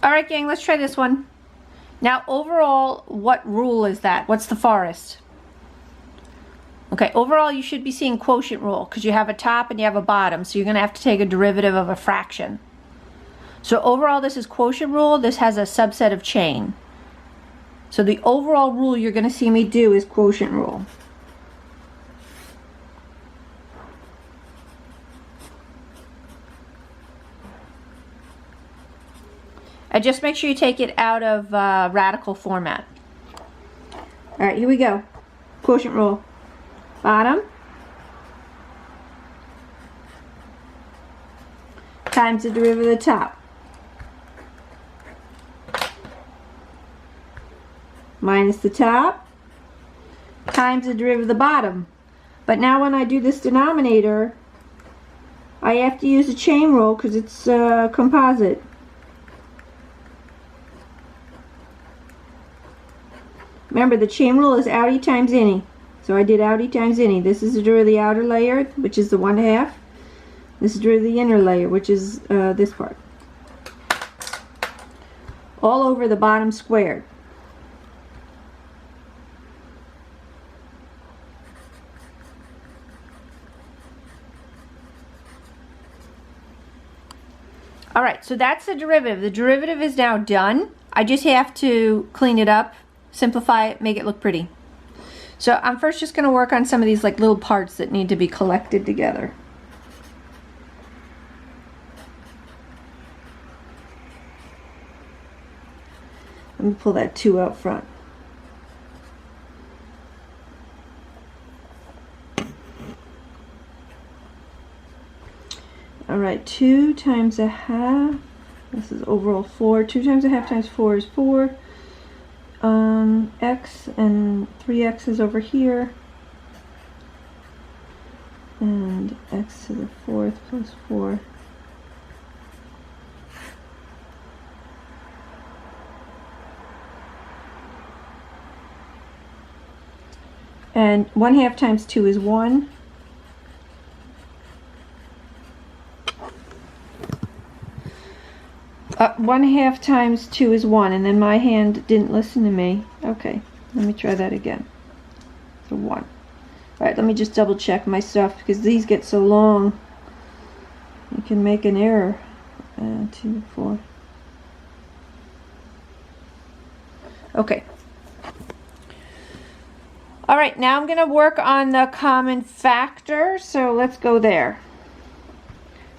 All right, gang, let's try this one. Now, overall, what rule is that? What's the forest? Okay, overall, you should be seeing quotient rule because you have a top and you have a bottom, so you're going to have to take a derivative of a fraction. So overall, this is quotient rule. This has a subset of chain. So the overall rule you're going to see me do is quotient rule. And just make sure you take it out of radical format. All right, here we go. Quotient rule. Bottom times the derivative of the top minus the top times the derivative of the bottom. But now when I do this denominator, I have to use the chain rule because it's composite. Remember, the chain rule is outie times innie. So I did outie times innie. This is the derivative of the outer layer, which is the 1/2. This is the derivative of the inner layer, which is this part. All over the bottom squared. All right, so that's the derivative. The derivative is now done. I just have to clean it up, simplify it, make it look pretty. So I'm first just going to work on some of these like little parts that need to be collected together. Let me pull that 2 out front. All right, 2 times 1/2. This is overall 4. 2 times 1/2 times 4 is 4. X and 3x is over here. And x to the 4th plus 4. And 1/2 times 2 is 1. 1/2 times 2 is 1, and then my hand didn't listen to me. Okay, let me try that again. So 1. Alright, let me just double check my stuff because these get so long. You can make an error. 2, 4. Okay. Alright, now I'm going to work on the common factor, so let's go there.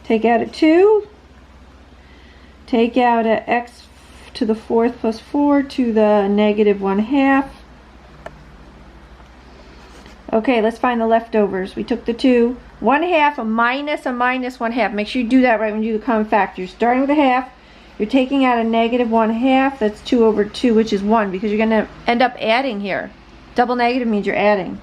Take out a 2. Take out a x to the 4th plus 4 to the negative 1/2. Okay, let's find the leftovers. We took the 2. 1/2, a minus 1/2. Make sure you do that right when you do the common factor. You're starting with a half. You're taking out a negative 1/2. That's 2 over 2, which is 1, because you're going to end up adding here. Double negative means you're adding.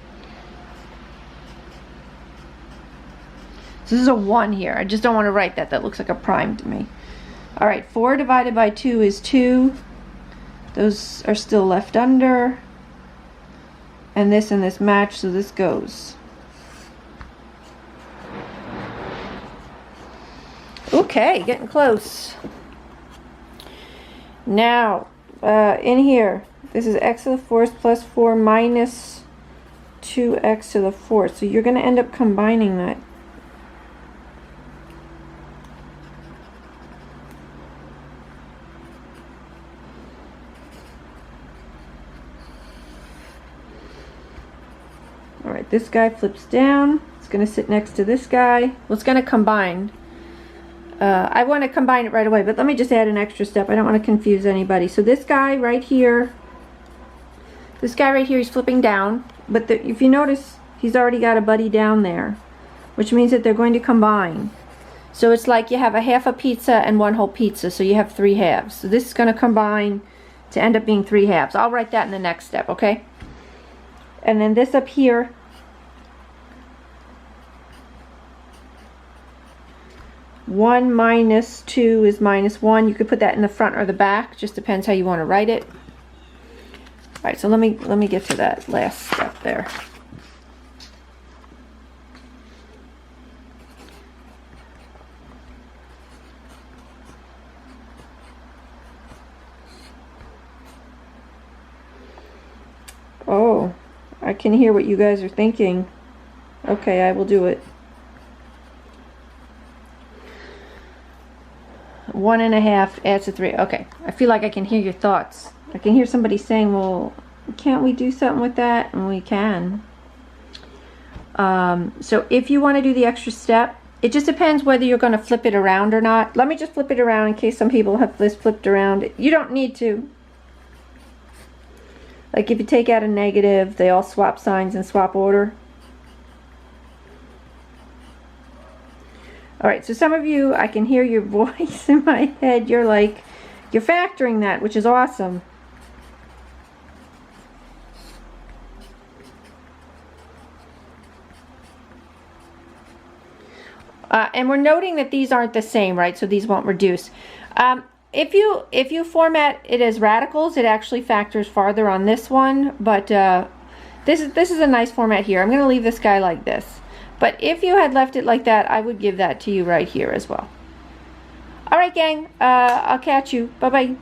So this is a 1 here. I just don't want to write that. That looks like a prime to me. Alright, 4 divided by 2 is 2. Those are still left under. And this match, so this goes. Okay, getting close. Now, in here, this is x to the 4th plus 4 minus 2x to the 4th. So you're going to end up combining that. Alright, this guy flips down. It's going to sit next to this guy. Well, it's going to combine. I want to combine it right away, but let me just add an extra step. I don't want to confuse anybody. So this guy right here, he's flipping down. But if you notice, he's already got a buddy down there, which means that they're going to combine. So it's like you have a half a pizza and 1 whole pizza, so you have 3 halves. So this is going to combine to end up being 3 halves. I'll write that in the next step, okay? And then this up here, one minus 2 is minus 1. You could put that in the front or the back. Just depends how you want to write it. All right, so let me get to that last step there. Oh, I can hear what you guys are thinking. Okay, I will do it. 1.5 adds to 3. Okay, I feel like I can hear your thoughts. I can hear somebody saying, well, can't we do something with that? And we can. So if you want to do the extra step, it just depends whether you're going to flip it around or not. Let me just flip it around in case some people have this flipped around. You don't need to. Like if you take out a negative, they all swap signs and swap order. All right, so some of you, I can hear your voice in my head. You're like, you're factoring that, which is awesome. And we're noting that these aren't the same, right? So these won't reduce. If you format it as radicals, it actually factors farther on this one. But this is a nice format here. I'm going to leave this guy like this. But if you had left it like that, I would give that to you right here as well. All right, gang. I'll catch you. Bye-bye.